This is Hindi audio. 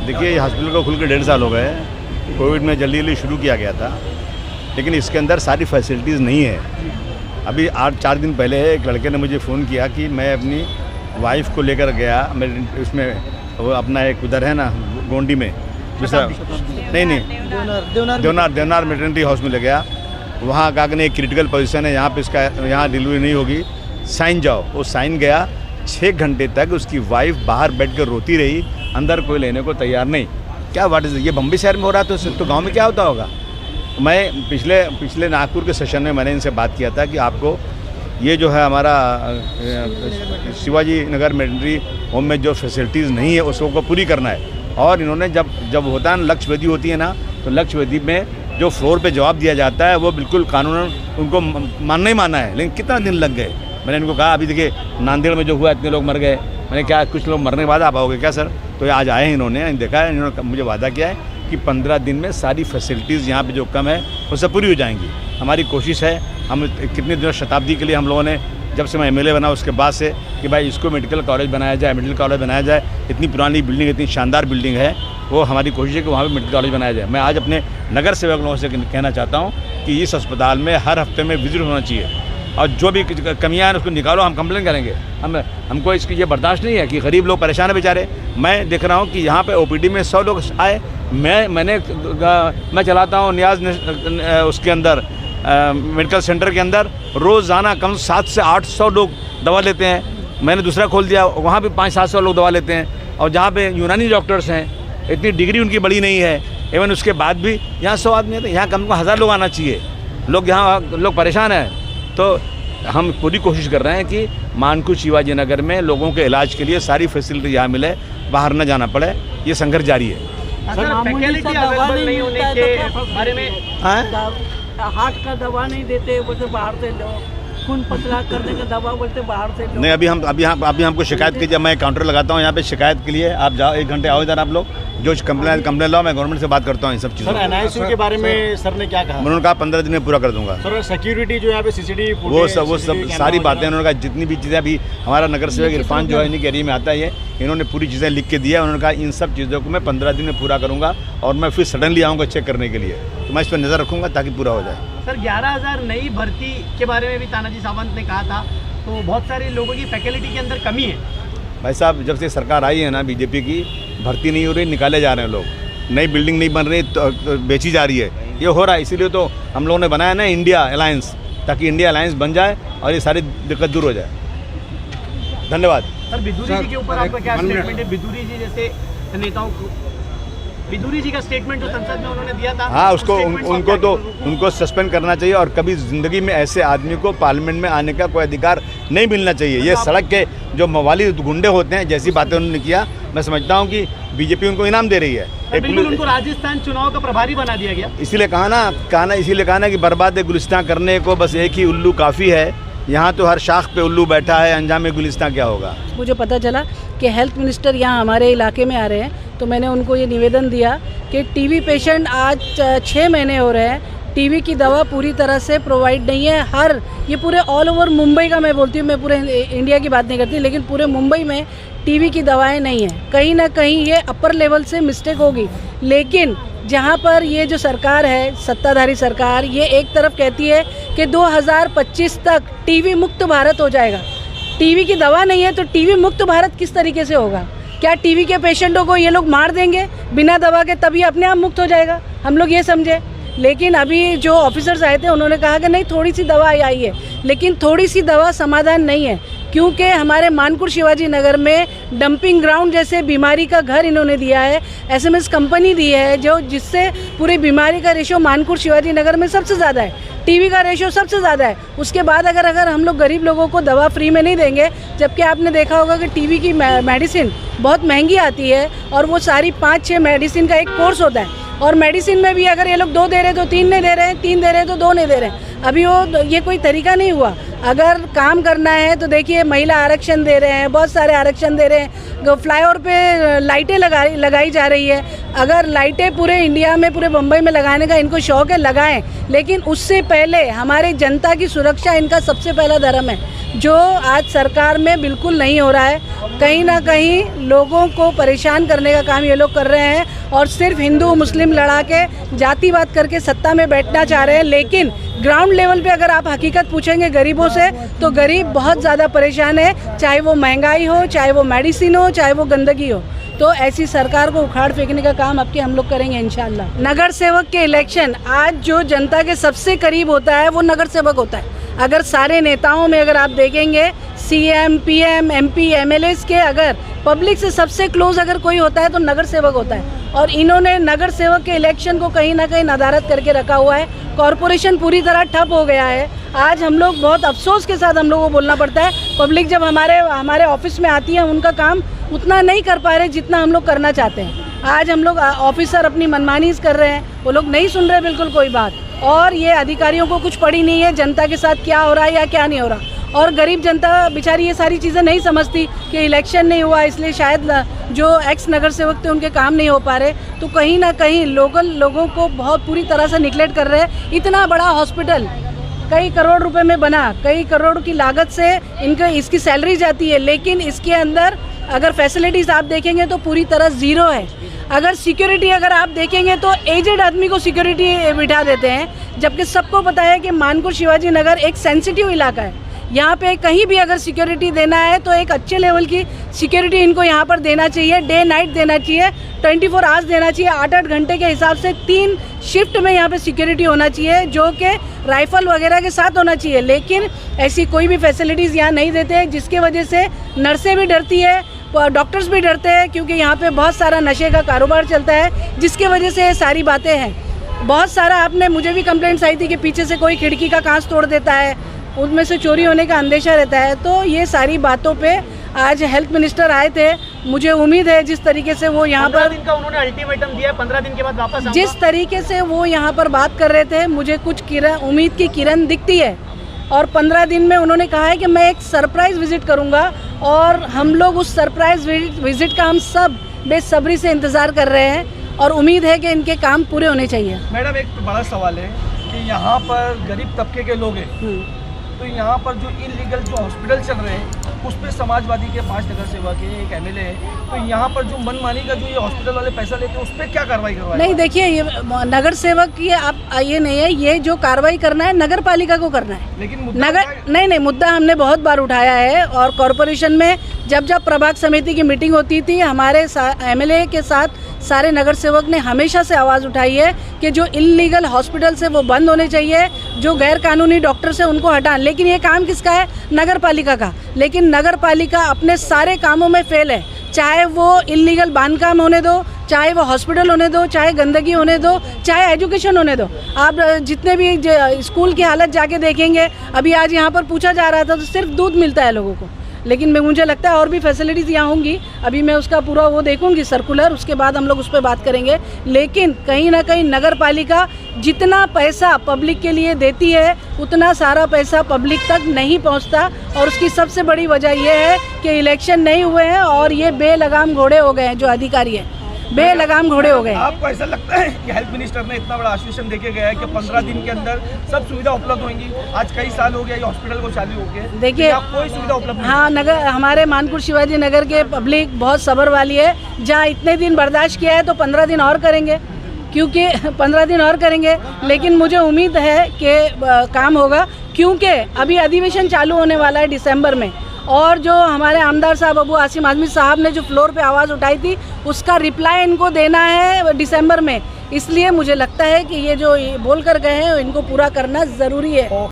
देखिए, हॉस्पिटल को खुल के 1.5 साल हो गए। कोविड में जल्दी शुरू किया गया था, लेकिन इसके अंदर सारी फैसिलिटीज़ नहीं है। अभी 4 दिन पहले एक लड़के ने मुझे फ़ोन किया कि मैं अपनी वाइफ को लेकर गया, मैं उसमें वो अपना एक उधर है ना गोंडी में, दूसरा नहीं देवनार मेटर्निटी हाउस में ले गया। वहाँ कहा कि नहीं, क्रिटिकल पोजीशन है, यहाँ पे इसका यहाँ डिलीवरी नहीं होगी, साइन जाओ। वो साइन गया, 6 घंटे तक उसकी वाइफ बाहर बैठ कर रोती रही, अंदर कोई लेने को तैयार नहीं। क्या वाट इज़ ये बम्बई शहर में हो रहा है तो गाँव में क्या होता होगा। मैं पिछले नागपुर के सेशन में मैंने इनसे बात किया था कि आपको ये जो है हमारा शिवाजी नगर मेटर्निटी होम में जो फैसिलिटीज़ नहीं है उसको पूरी करना है। और इन्होंने जब होता है लक्ष्य वेदी होती है ना, तो लक्ष्य वेदी में जो फ्लोर पे जवाब दिया जाता है वो बिल्कुल कानूनन उनको मानना ही मानना है। लेकिन कितना दिन लग गए। मैंने इनको कहा अभी देखिए नांदेड़ में जो हुआ इतने लोग मर गए। मैंने क्या कुछ लोग मरने के बाद आ पाओगे क्या सर? तो आज आए हैं, इन्होंने देखा है, इन्होंने मुझे वादा किया है कि 15 दिन में सारी फैसिलिटीज़ यहाँ पे जो कम है वो सब पूरी हो जाएंगी। हमारी कोशिश है, हम कितने दिनों शताब्दी के लिए हम लोगों ने जब से मैं MLA बना उसके बाद से कि भाई इसको मेडिकल कॉलेज बनाया जाए, मेडिकल कॉलेज बनाया जाए। इतनी पुरानी बिल्डिंग, इतनी शानदार बिल्डिंग है, वो हमारी कोशिश है कि वहाँ पर मेडिकल कॉलेज बनाया जाए। मैं आज अपने नगर सेवक लोगों से कहना चाहता हूँ कि इस अस्पताल में हर हफ्ते में विजिट होना चाहिए और जो भी कमियाँ हैं उसको निकालो, हम कंप्लेन करेंगे। हमको इसकी ये बर्दाश्त नहीं है कि गरीब लोग परेशान है बेचारे। मैं देख रहा हूँ कि यहाँ पे OPD में 100 लोग आए। मैं चलाता हूँ नियाज उसके अंदर मेडिकल सेंटर के अंदर रोज़ाना कम 700 से 800 लोग दवा लेते हैं। मैंने दूसरा खोल दिया, वहाँ भी 500-700 लोग दवा लेते हैं। और जहाँ पे यूनानी डॉक्टर्स हैं, इतनी डिग्री उनकी बड़ी नहीं है, इवन उसके बाद भी यहाँ 100 आदमी है, तो यहाँ कम से कम 1000 लोग आना चाहिए। यहाँ लोग परेशान हैं। तो हम पूरी कोशिश कर रहे हैं कि मानकुर शिवाजी नगर में लोगों के इलाज के लिए सारी फैसिलिटी यहाँ मिले, बाहर न जाना पड़े। ये संघर्ष जारी है। फैसिलिटी अवेलेबल नहीं होने के बारे में हार्ट का दवा नहीं देते, बोलते बाहर से लो। खून पतला करने का दवा बोलते बाहर से लो। नहीं, अभी हमको शिकायत कीजिए। मैं काउंटर लगाता हूँ यहाँ पे शिकायत के लिए। आप जाओ, 1 घंटे आओ इधर आप लोग, जो कंप्लेन लाओ, मैं गवर्नमेंट से बात करता हूँ इन सब चीज़ों। सर NICU के बारे में सर ने क्या कहा? उन्होंने कहा 15 दिन में पूरा कर दूंगा। सर सिक्योरिटी जो यहाँ पे CCTV वो सब सारी बातें उन्होंने कहा। जितनी भी चीज़ें अभी हमारा नगर सेवक इरफान जो है इन्हीं के एरिया में आता है, इन्होंने पूरी चीज़ें लिख के दिया। उन्होंने कहा इन सब चीज़ों को मैं 15 दिन में पूरा करूँगा और मैं फिर सडनली आऊँगा चेक करने के लिए। तो मैं इस पर नज़र रखूँगा ताकि पूरा हो जाए। सर 11,000 नई भर्ती के बारे में भी तानाजी सावंत ने कहा था, तो बहुत सारे लोगों की फैकल्टी के अंदर कमी है। भाई साहब, जब से सरकार आई है ना BJP की, भर्ती नहीं हो रही, निकाले जा रहे हैं लोग। नई बिल्डिंग नहीं बन रही तो बेची जा रही है। ये हो रहा है, इसीलिए तो हम लोगों ने बनाया ना इंडिया अलायंस, ताकि इंडिया अलायंस बन जाए और ये सारी दिक्कत दूर हो जाए। धन्यवाद। सर बिदुरी जी के ऊपर आपका क्या स्टेटमेंट है? बिदुरी जी जैसे नेताओं को, बिदुरी जी का स्टेटमेंट जो संसद में उन्होंने दिया था, हाँ, उनको सस्पेंड करना चाहिए। और कभी ज़िंदगी में ऐसे आदमी को पार्लियामेंट में आने का कोई अधिकार नहीं मिलना चाहिए। ये सड़क के जो मवाली गुंडे होते हैं, जैसी बातें उन्होंने किया, मैं समझता हूँ कि BJP उनको इनाम दे रही है। बिल्कुल उनको राजस्थान चुनाव का प्रभारी बना दिया गया। इसीलिए कहा ना कि बर्बाद गुलिस्तान करने को बस एक ही उल्लू काफ़ी है। यहाँ तो हर शाख पे उल्लू बैठा है, अंजाम में गुलिस्तान क्या होगा। मुझे पता चला कि हेल्थ मिनिस्टर यहाँ हमारे इलाके में आ रहे हैं, तो मैंने उनको ये निवेदन दिया कि TB पेशेंट आज 6 महीने हो रहे हैं, TB की दवा पूरी तरह से प्रोवाइड नहीं है। ये पूरे ऑल ओवर मुंबई का मैं बोलती हूँ, मैं पूरे इंडिया की बात नहीं करती, लेकिन पूरे मुंबई में TB की दवाएं नहीं हैं। कहीं ना कहीं ये अपर लेवल से मिस्टेक होगी। लेकिन जहाँ पर ये जो सरकार है, सत्ताधारी सरकार, ये एक तरफ कहती है कि 2025 तक TB मुक्त भारत हो जाएगा। TB की दवा नहीं है तो TB मुक्त भारत किस तरीके से होगा? क्या TB के पेशेंटों को ये लोग मार देंगे बिना दवा के, तभी अपने आप मुक्त हो जाएगा? हम लोग ये समझे। लेकिन अभी जो ऑफिसर्स आए थे उन्होंने कहा कि नहीं, थोड़ी सी दवा आई है, लेकिन थोड़ी सी दवा समाधान नहीं है, क्योंकि हमारे मानकुर शिवाजी नगर में डंपिंग ग्राउंड जैसे बीमारी का घर इन्होंने दिया है, SMS कंपनी दी है, जो जिससे पूरी बीमारी का रेशो मानकुर शिवाजी नगर में सबसे ज़्यादा है, TB का रेशो सबसे ज़्यादा है। उसके बाद अगर हम लोग गरीब लोगों को दवा फ्री में नहीं देंगे, जबकि आपने देखा होगा कि TB की मेडिसिन बहुत महंगी आती है और वो सारी 5-6 मेडिसिन का एक कोर्स होता है, और मेडिसिन में भी अगर ये लोग 2 दे रहे हैं तो 3 नहीं दे रहे हैं, 3 दे रहे हैं तो 2 नहीं दे रहे हैं। अभी ये कोई तरीका नहीं हुआ। अगर काम करना है तो देखिए महिला आरक्षण दे रहे हैं, बहुत सारे आरक्षण दे रहे हैं, फ्लाईओवर पे लाइटें लगाई जा रही है। अगर लाइटें पूरे इंडिया में, पूरे मुंबई में लगाने का इनको शौक़ है, लगाएं, लेकिन उससे पहले हमारी जनता की सुरक्षा इनका सबसे पहला धर्म है, जो आज सरकार में बिल्कुल नहीं हो रहा है। कहीं ना कहीं लोगों को परेशान करने का काम ये लोग कर रहे हैं और सिर्फ हिंदू मुस्लिम लड़ा के जातिवाद करके सत्ता में बैठना चाह रहे हैं। लेकिन ग्राउंड लेवल पे अगर आप हकीकत पूछेंगे गरीबों से तो गरीब बहुत ज़्यादा परेशान है, चाहे वो महंगाई हो, चाहे वो मेडिसिन हो, चाहे वो गंदगी हो। तो ऐसी सरकार को उखाड़ फेंकने का काम अब के हम लोग करेंगे इंशाल्लाह। नगर सेवक के इलेक्शन आज जो जनता के सबसे करीब होता है वो नगर सेवक होता है। अगर सारे नेताओं में अगर आप देखेंगे सीएम, पीएम, एमपी, एमएलएस के अगर पब्लिक से सबसे क्लोज अगर कोई होता है तो नगर सेवक होता है। और इन्होंने नगर सेवक के इलेक्शन को कहीं ना कहीं नदारद करके रखा हुआ है। कॉरपोरेशन पूरी तरह ठप हो गया है। आज हम लोग बहुत अफसोस के साथ हम लोगों को बोलना पड़ता है, पब्लिक जब हमारे ऑफिस में आती है उनका काम उतना नहीं कर पा रहे जितना हम लोग करना चाहते हैं। आज हम लोग ऑफिसर अपनी मनमानी कर रहे हैं, वो लोग नहीं सुन रहे बिल्कुल कोई बात, और ये अधिकारियों को कुछ पड़ी नहीं है जनता के साथ क्या हो रहा है या क्या नहीं हो रहा। और गरीब जनता बेचारी ये सारी चीज़ें नहीं समझती कि इलेक्शन नहीं हुआ इसलिए शायद जो एक्स नगर सेवक थे उनके काम नहीं हो पा रहे। तो कहीं ना कहीं लोगों को बहुत पूरी तरह से निगलेक्ट कर रहे हैं। इतना बड़ा हॉस्पिटल कई करोड़ रुपए में बना, कई करोड़ की लागत से इसकी सैलरी जाती है, लेकिन इसके अंदर अगर फैसिलिटीज़ आप देखेंगे तो पूरी तरह ज़ीरो है। अगर सिक्योरिटी अगर आप देखेंगे तो एजेड आदमी को सिक्योरिटी बिठा देते हैं, जबकि सबको पता है कि मानपुर शिवाजी नगर एक सेंसिटिव इलाका है। यहाँ पे कहीं भी अगर सिक्योरिटी देना है तो एक अच्छे लेवल की सिक्योरिटी इनको यहाँ पर देना चाहिए, डे नाइट देना चाहिए, 24 आवर्स देना चाहिए, 8-8 घंटे के हिसाब से 3 शिफ्ट में यहाँ पे सिक्योरिटी होना चाहिए, जो कि राइफल वगैरह के साथ होना चाहिए। लेकिन ऐसी कोई भी फैसिलिटीज़ यहाँ नहीं देते, जिसके वजह से नर्सें भी डरती है, डॉक्टर्स भी डरते हैं, क्योंकि यहाँ पे बहुत सारा नशे का कारोबार चलता है, जिसके वजह से ये सारी बातें हैं। बहुत सारा आपने मुझे भी कंप्लेंट्स आई थी कि पीछे से कोई खिड़की का कांच तोड़ देता है, उनमें से चोरी होने का अंदेशा रहता है। तो ये सारी बातों पे आज हेल्थ मिनिस्टर आए थे। मुझे उम्मीद है जिस तरीके से वो यहाँ पर दिन का उन्होंने अल्टीमेटम दिया है, 15 दिन के बाद वापस आऊंगा। जिस तरीके से वो यहाँ पर बात कर रहे थे, मुझे कुछ उम्मीद की किरण दिखती है। और 15 दिन में उन्होंने कहा है कि मैं एक सरप्राइज़ विजिट करूँगा, और हम लोग उस सरप्राइज़ विजिट का हम सब बेसब्री से इंतज़ार कर रहे हैं और उम्मीद है कि इनके काम पूरे होने चाहिए। मैडम एक बड़ा सवाल है कि यहाँ पर गरीब तबके के लोग हैं, तो यहाँ पर जो इलीगल जो हॉस्पिटल चल रहे हैं उस पर समाजवादी के 5 नगर सेवक है, एक एमएलए है, तो यहाँ पर जो मनमानी का जो ये हॉस्पिटल वाले पैसा लेते हैं उस पर क्या कार्रवाई करवाएं? नहीं, देखिए ये नगर सेवक की आप ये नहीं है, ये जो कार्रवाई करना है नगर पालिका को करना है। लेकिन नहीं, मुद्दा हमने बहुत बार उठाया है। और कॉरपोरेशन में जब प्रभाग समिति की मीटिंग होती थी, हमारे एमएलए के साथ सारे नगर सेवक ने हमेशा से आवाज़ उठाई है कि जो इलीगल हॉस्पिटल से वो बंद होने चाहिए, जो गैर कानूनी डॉक्टर से उनको हटाएं। लेकिन ये काम किसका है? नगर पालिका का। लेकिन नगर पालिका अपने सारे कामों में फेल है, चाहे वो इलीगल बांधकाम होने दो, चाहे वो हॉस्पिटल होने दो, चाहे गंदगी होने दो, चाहे एजुकेशन होने दो। आप जितने भी स्कूल की हालत जाके देखेंगे, अभी आज यहाँ पर पूछा जा रहा था तो सिर्फ दूध मिलता है लोगों को। लेकिन मुझे लगता है और भी फैसिलिटीज़ यहाँ होंगी, अभी मैं उसका पूरा वो देखूंगी सर्कुलर, उसके बाद हम लोग उस पर बात करेंगे। लेकिन कहीं ना कहीं नगर पालिका जितना पैसा पब्लिक के लिए देती है उतना सारा पैसा पब्लिक तक नहीं पहुँचता, और उसकी सबसे बड़ी वजह यह है कि इलेक्शन नहीं हुए हैं और ये बेलगाम घोड़े हो गए हैं। जो अधिकारी हैं बेलगाम घोड़े हो गए। आपको ऐसा लगता है कि हेल्थ मिनिस्टर ने इतना बड़ा आश्वासन देके गया है कि 15 दिन के अंदर सब सुविधा उपलब्ध होंगी? आज कई साल हो गया ये हॉस्पिटल को चालू हो गया, देखिए कोई सुविधा उपलब्ध नहीं। हाँ, हमारे मानपुर शिवाजी नगर के पब्लिक बहुत सब्र वाली है। जहाँ इतने दिन बर्दाश्त किया है तो 15 दिन और करेंगे, क्योंकि 15 दिन और करेंगे। लेकिन मुझे उम्मीद है कि काम होगा, क्योंकि अभी अधिवेशन चालू होने वाला है दिसंबर में, और जो हमारे आमदार साहब अबू आसिम आजमी साहब ने जो फ्लोर पे आवाज़ उठाई थी उसका रिप्लाई इनको देना है दिसंबर में। इसलिए मुझे लगता है कि ये जो बोल कर गए हैं इनको पूरा करना ज़रूरी है।